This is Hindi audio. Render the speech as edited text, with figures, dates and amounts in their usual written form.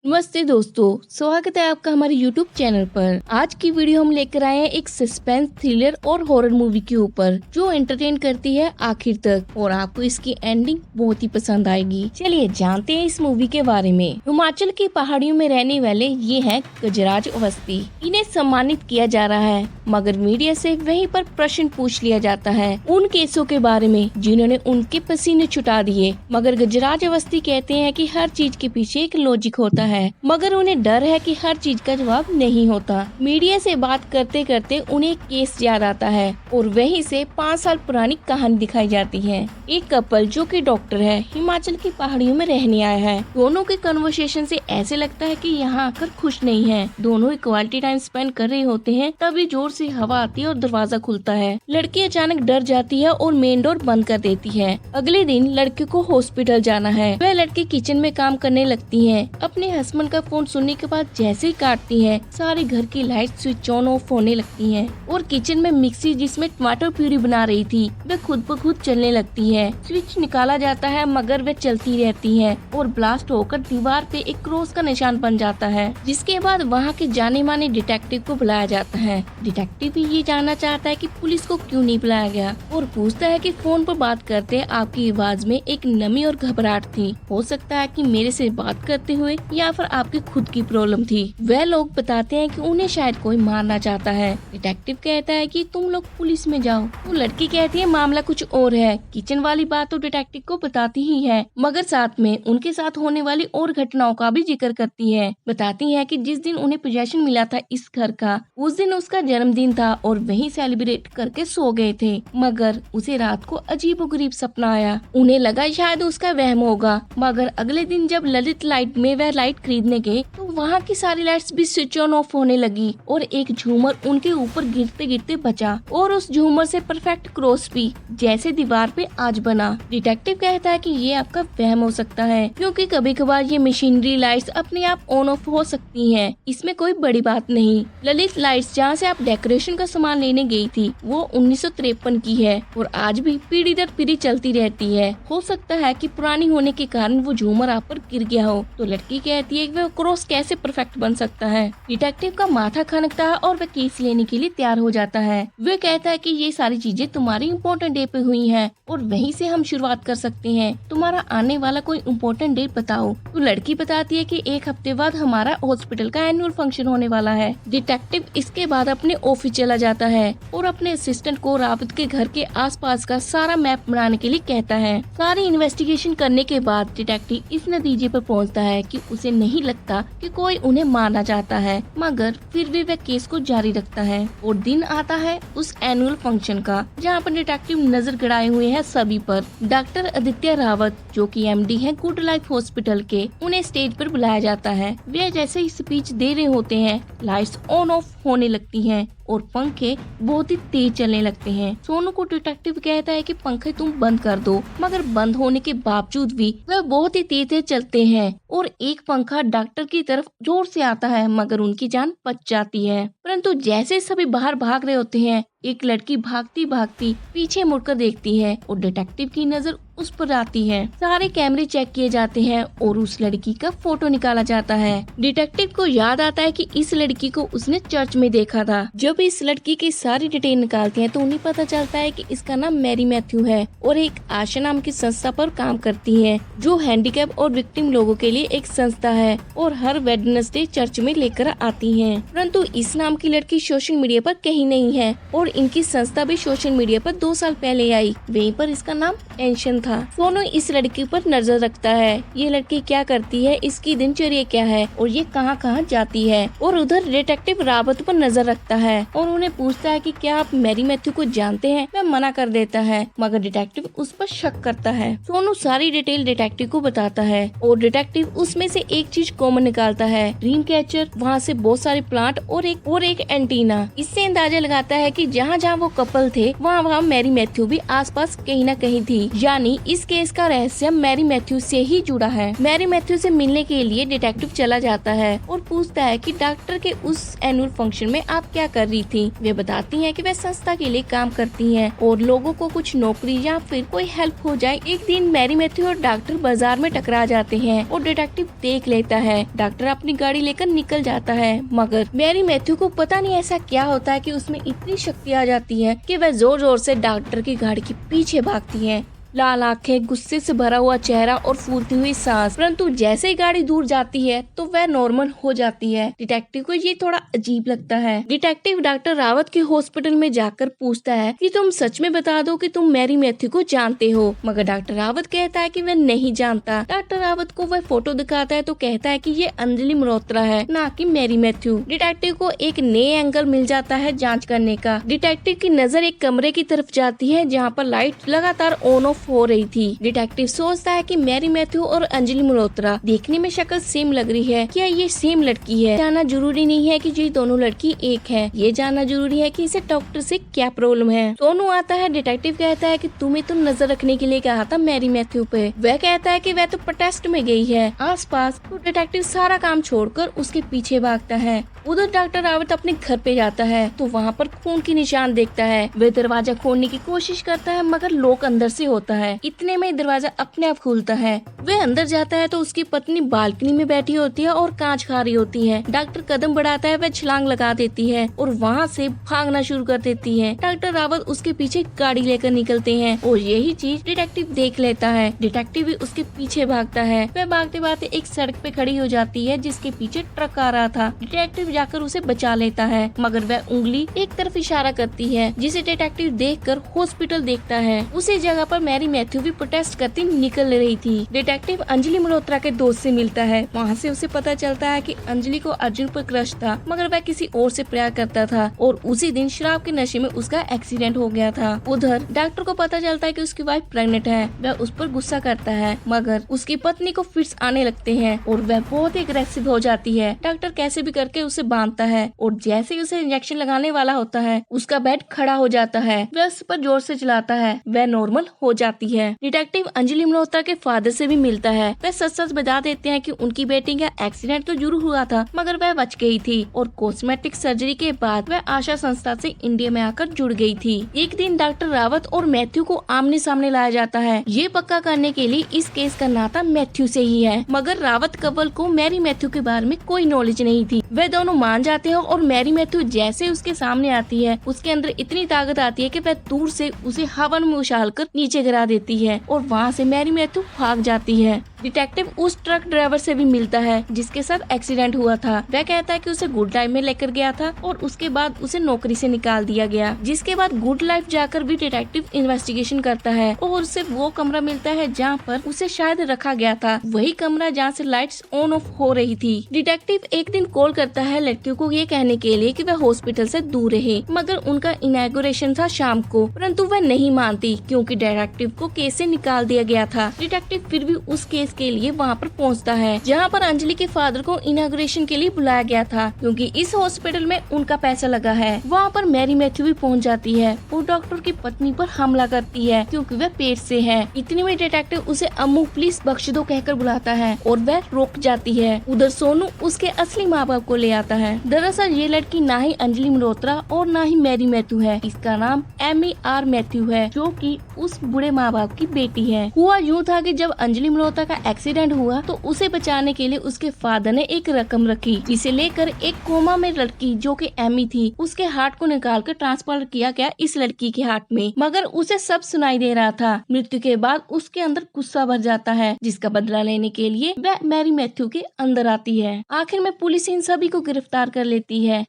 नमस्ते दोस्तों, स्वागत है आपका हमारे YouTube चैनल पर। आज की वीडियो हम लेकर आए हैं एक सस्पेंस थ्रिलर और हॉरर मूवी के ऊपर जो एंटरटेन करती है आखिर तक और आपको इसकी एंडिंग बहुत ही पसंद आएगी। चलिए जानते हैं इस मूवी के बारे में। हिमाचल की पहाड़ियों में रहने वाले ये हैं गजराज अवस्थी। इन्हें सम्मानित किया जा रहा है मगर मीडिया से वहीं पर प्रश्न पूछ लिया जाता है उन केसों के बारे में जिन्होंने उनके पसीने छुटा दिए। मगर गजराज अवस्थी कहते हैं कि हर चीज के पीछे एक लॉजिक होता है मगर उन्हें डर है कि हर चीज का जवाब नहीं होता। मीडिया से बात करते करते उन्हें एक केस याद आता है और वहीं से 5 साल पुरानी कहानी दिखाई जाती है। एक कपल जो कि डॉक्टर है हिमाचल की पहाड़ियों में रहने आया है। दोनों के कन्वर्सेशन से ऐसे लगता है कि यहाँ आकर खुश नहीं है। दोनों ही क्वालिटी टाइम स्पेंड कर रहे होते हैं तभी जोर से हवा आती है और दरवाजा खुलता है। लड़की अचानक डर जाती है और मेन डोर बंद कर देती है। अगले दिन लड़के को हॉस्पिटल जाना है। वह लड़की किचन में काम करने लगती है। अपने हस्बैंड का फोन सुनने के बाद जैसे ही काटती है सारे घर की लाइट स्विच ऑन ऑफ होने लगती है और किचन में मिक्सी जिसमें टमाटर प्यूरी बना रही थी वह खुद ब खुद चलने लगती है। स्विच निकाला जाता है मगर वह चलती रहती है और ब्लास्ट होकर दीवार पे एक क्रॉस का निशान बन जाता है। जिसके बाद वहाँ के जाने माने डिटेक्टिव को बुलाया जाता है। डिटेक्टिव भी ये जानना चाहता है कि पुलिस को क्यों नहीं बुलाया गया और पूछता है कि फोन पर बात करते आपकी आवाज में एक नमी और घबराहट थी। हो सकता है कि मेरे से बात करते हुए या फिर आपकी खुद की प्रॉब्लम थी। वह लोग बताते हैं कि उन्हें शायद कोई मारना चाहता है। डिटेक्टिव कहता है कि तुम लोग पुलिस में जाओ। तो लड़की कहती है मामला कुछ और है। किचन वाली बात तो डिटेक्टिव को बताती ही है मगर साथ में उनके साथ होने वाली और घटनाओं का भी जिक्र करती है। बताती है कि जिस दिन उन्हें पोजेशन मिला था इस घर का उस दिन उसका जन्मदिन था और वहीं सेलिब्रेट करके सो गए थे मगर उसे रात को अजीबोगरीब सपना आया। उन्हें लगा शायद उसका वहम होगा मगर अगले दिन जब ललित लाइट में वह लाइट खरीदने गए तो वहाँ की सारी लाइट्स भी स्विच ऑन ऑफ होने लगी और एक झूमर उनके ऊपर गिरते गिरते बचा और उस झूमर से परफेक्ट क्रॉस भी जैसे दीवार पे आज बना। डिटेक्टिव कहता है कि ये आपका वहम हो सकता है क्योंकि कभी कभार ये मशीनरी लाइट्स अपने आप ऑन ऑफ हो सकती हैं। इसमें कोई बड़ी बात नहीं। ललित लाइट्स जहाँ से आप डेकोरेशन का सामान लेने गई थी वो 1953 की है और आज भी पीढ़ी दर पीढ़ी चलती रहती है। हो सकता है कि पुरानी होने के कारण वो झूमर आप पर गिर गया हो। तो लड़की कहती है कि वह क्रॉस कैसे परफेक्ट बन सकता है। डिटेक्टिव का माथा खनकता है और वह केस लेने के लिए तैयार हो जाता है। वह कहता है कि ये सारी चीजें तुम्हारी इम्पोर्टेंट डे पे हुई हैं और वहीं से हम शुरुआत कर सकते हैं। तुम्हारा आने वाला कोई इम्पोर्टेंट डेट बताओ। तो लड़की बताती है कि 1 हफ्ते बाद हमारा हॉस्पिटल का एनुअल फंक्शन होने वाला है। डिटेक्टिव इसके बाद अपने ऑफिस चला जाता है और अपने असिस्टेंट को रावत के घर के आसपास का सारा मैप बनाने के लिए कहता है। सारी इन्वेस्टिगेशन करने के बाद डिटेक्टिव इस नतीजे पर पहुंचता है कि उसे नहीं लगता कि कोई उन्हें मारना चाहता है मगर फिर भी वह केस को जारी रखता है। और दिन आता है उस एनुअल फंक्शन का जहाँ पर डिटेक्टिव नजर गड़ाए हुए हैं सभी पर। डॉक्टर आदित्य रावत जो कि एमडी हैं गुड लाइफ हॉस्पिटल के उन्हें स्टेज पर बुलाया जाता है। वे जैसे ही स्पीच दे रहे होते हैं लाइट्स ऑन ऑफ होने लगती हैं और पंखे बहुत ही तेज चलने लगते हैं। सोनू को डिटेक्टिव कहता है कि पंखे तुम बंद कर दो मगर बंद होने के बावजूद भी वह बहुत ही तेज चलते हैं और एक पंखा डॉक्टर की तरफ जोर से आता है मगर उनकी जान बच जाती है। परंतु जैसे सभी बाहर भाग रहे होते हैं एक लड़की भागती भागती पीछे मुड़कर देखती है और डिटेक्टिव की नजर उस पर आती है। सारे कैमरे चेक किए जाते हैं और उस लड़की का फोटो निकाला जाता है। डिटेक्टिव को याद आता है कि इस लड़की को उसने चर्च में देखा था। जब इस लड़की की सारी डिटेल निकालते हैं तो उन्हें पता चलता है कि इसका नाम मैरी मैथ्यू है और एक आशा नाम की संस्था पर काम करती है जो हैंडीकैप और विक्टिम लोगों के लिए एक संस्था है और हर वेडनेसडे चर्च में लेकर आती है। परंतु इस नाम की लड़की सोशल मीडिया पर कहीं नहीं है और इनकी संस्था भी सोशल मीडिया पर 2 साल पहले आई। वहीं पर इसका नाम एंशन था। सोनू इस लड़की पर नजर रखता है। ये लड़की क्या करती है, इसकी दिनचर्या क्या है और ये कहाँ कहाँ जाती है। और उधर डिटेक्टिव रावत पर नजर रखता है और उन्हें पूछता है कि क्या आप मैरी मैथ्यू को जानते हैं। वह मना कर देता है मगर डिटेक्टिव उस पर शक करता है। सोनू सारी डिटेल डिटेक्टिव को बताता है और डिटेक्टिव उसमें से एक चीज कॉमन निकालता है, ड्रीम कैचर, वहाँ से बहुत सारे प्लांट और एक एंटीना। इससे अंदाजा लगाता है कि जहाँ जहाँ वो कपल थे वहाँ वहाँ मैरी मैथ्यू भी आसपास कहीं न कहीं थी। यानी इस केस का रहस्य मैरी मैथ्यू से ही जुड़ा है। मैरी मैथ्यू से मिलने के लिए डिटेक्टिव चला जाता है और पूछता है कि डॉक्टर के उस एनुअल फंक्शन में आप क्या कर रही थी। वे बताती हैं कि वे संस्था के लिए काम करती हैं और लोगों को कुछ नौकरी या फिर कोई हेल्प हो जाए। एक दिन मैरी मैथ्यू और डॉक्टर बाजार में टकरा जाते हैं और डिटेक्टिव देख लेता है। डॉक्टर अपनी गाड़ी लेकर निकल जाता है, मगर मैरी मैथ्यू को पता नहीं ऐसा क्या होता है कि उसमें इतनी शक्ति आ जाती है कि वह जोर जोर से डॉक्टर की गाड़ी के पीछे भागती है। लाल आंखें, गुस्से से भरा हुआ चेहरा और फूलती हुई सांस। परंतु जैसे ही गाड़ी दूर जाती है तो वह नॉर्मल हो जाती है। डिटेक्टिव को ये थोड़ा अजीब लगता है। डिटेक्टिव डॉक्टर रावत के हॉस्पिटल में जाकर पूछता है कि तुम सच में बता दो कि तुम मैरी मैथ्यू को जानते हो, मगर डॉक्टर रावत कहता है कि वह नहीं जानता। डॉक्टर रावत को वह फोटो दिखाता है तो कहता है कि ये अंजलि मल्होत्रा है, ना कि मैरी मैथ्यू। डिटेक्टिव को एक नए एंगल मिल जाता है जाँच करने का। डिटेक्टिव की नजर एक कमरे की तरफ जाती है जहाँ पर लाइट लगातार ऑन ऑफ हो रही थी। डिटेक्टिव सोचता है कि मैरी मैथ्यू और अंजलि मल्होत्रा देखने में शक्ल सेम लग रही है, क्या ये सेम लड़की है? जानना जरूरी नहीं है कि ये दोनों लड़की एक है, ये जानना जरूरी है कि इसे डॉक्टर से क्या प्रॉब्लम है। सोनू आता है। डिटेक्टिव कहता है कि तुम्हें तो नजर रखने के लिए कहा था मैरी मैथ्यू पे। वह कहता है कि वह तो प्रोटेस्ट में गई है आसपास। तो डिटेक्टिव सारा काम छोड़कर उसके पीछे भागता है। उधर डॉक्टर रावत अपने घर पे जाता है तो वहाँ पर खून की निशान देखता है। वह दरवाजा खोलने की कोशिश करता है मगर लॉक अंदर से होता है। इतने में दरवाजा अपने आप खुलता है। वह अंदर जाता है तो उसकी पत्नी बालकनी में बैठी होती है और कांच खा रही होती है। डॉक्टर कदम बढ़ाता है, वह छलांग लगा देती है और वहाँ से भागना शुरू कर देती है। डॉक्टर रावत उसके पीछे गाड़ी लेकर निकलते हैं और यही चीज डिटेक्टिव देख लेता है। डिटेक्टिव भी उसके पीछे भागता है। वह भागते भागते एक सड़क पे खड़ी हो जाती है जिसके पीछे ट्रक आ रहा था। डिटेक्टिव जाकर उसे बचा लेता है मगर वह उंगली एक तरफ इशारा करती है जिसे डिटेक्टिव देखकर हॉस्पिटल देखता है। उसी जगह पर मैरी मैथ्यू भी प्रोटेस्ट करती निकल रही थी। डिटेक्टिव अंजलि मल्होत्रा के दोस्त से मिलता है। वहाँ से उसे पता चलता है कि अंजलि को अर्जुन पर क्रश था मगर वह किसी और से प्यार करता था और उसी दिन शराब के नशे में उसका एक्सीडेंट हो गया था। उधर डॉक्टर को पता चलता है कि उसकी वाइफ प्रेग्नेंट है। वह उस पर गुस्सा करता है मगर उसकी पत्नी को फिट्स आने लगते हैं और वह बहुत एग्रेसिव हो जाती है। डॉक्टर कैसे भी करके उसे बांधता है और जैसे ही उसे इंजेक्शन लगाने वाला होता है उसका बेड खड़ा हो जाता है। वह उस पर जोर से चलाता है, वह नॉर्मल हो जाती है। डिटेक्टिव अंजलि मल्होत्रा के फादर से भी मिलता है। वह सच सच बता देते हैं कि उनकी बेटी का एक्सीडेंट तो जरूर हुआ था मगर वह बच गई थी और कॉस्मेटिक सर्जरी के बाद वह आशा संस्था से इंडिया में आकर जुड़ गई थी। एक दिन डॉक्टर रावत और मैथ्यू को आमने सामने लाया जाता है। ये पक्का करने के लिए इस केस का नाता मैथ्यू से ही है मगर रावत कपल को मैरी मैथ्यू के बारे में कोई नॉलेज नहीं थी। वह दोनों मान जाते हैं और मैरी मैथ्यू जैसे उसके सामने आती है उसके अंदर इतनी ताकत आती है कि वह दूर से उसे हवा में उछालकर नीचे गिरा देती है और वहाँ से मैरी मैथ्यू भाग जाती है। डिटेक्टिव उस ट्रक ड्राइवर से भी मिलता है जिसके साथ एक्सीडेंट हुआ था। वह कहता है कि उसे गुड लाइफ में लेकर गया था और उसके बाद उसे नौकरी से निकाल दिया गया। जिसके बाद गुड लाइफ जाकर भी डिटेक्टिव इन्वेस्टिगेशन करता है और उसे वो कमरा मिलता है जहाँ पर उसे शायद रखा गया था, वही कमरा जहाँ से लाइट्स ऑन ऑफ हो रही थी। डिटेक्टिव एक दिन कॉल करता है लड़कियों को ये कहने के लिए कि वह हॉस्पिटल से दूर रहे मगर उनका इनॉग्रेशन था शाम को, परंतु वह नहीं मानती क्योंकि डिटेक्टिव को केस से निकाल दिया गया था। डिटेक्टिव फिर भी उस केस के लिए वहाँ पर पहुँचता है जहाँ पर अंजलि के फादर को इनॉग्रेशन के लिए बुलाया गया था क्योंकि इस हॉस्पिटल में उनका पैसा लगा है। वहाँ पर मैरी मैथ्यू भी पहुँच जाती है और डॉक्टर की पत्नी पर हमला करती है क्योंकि वह पेट से है। इतने में डिटेक्टिव उसे अम्मू प्लीज बख्श दो कहकर बुलाता है और वह रुक जाती है। उधर सोनू उसके असली माँ बाप को ले आता है। दरअसल ये लड़की ना ही अंजलि मल्होत्रा और ना ही मैरी मैथ्यू है, इसका नाम एमी आर मैथ्यू है जो कि उस बुढ़े माँ बाप की बेटी है। हुआ यूँ था कि जब अंजलि मल्होत्रा का एक्सीडेंट हुआ तो उसे बचाने के लिए उसके फादर ने एक रकम रखी जिसे लेकर एक कोमा में लड़की जो कि एमी थी उसके हार्ट को निकाल कर ट्रांसफर किया गया इस लड़की के हार्ट में, मगर उसे सब सुनाई दे रहा था। मृत्यु के बाद उसके अंदर गुस्सा भर जाता है जिसका बदला लेने के लिए वह मैरी मैथ्यू के अंदर आती है। आखिर में पुलिस इन सभी को गिरफ्तार कर लेती है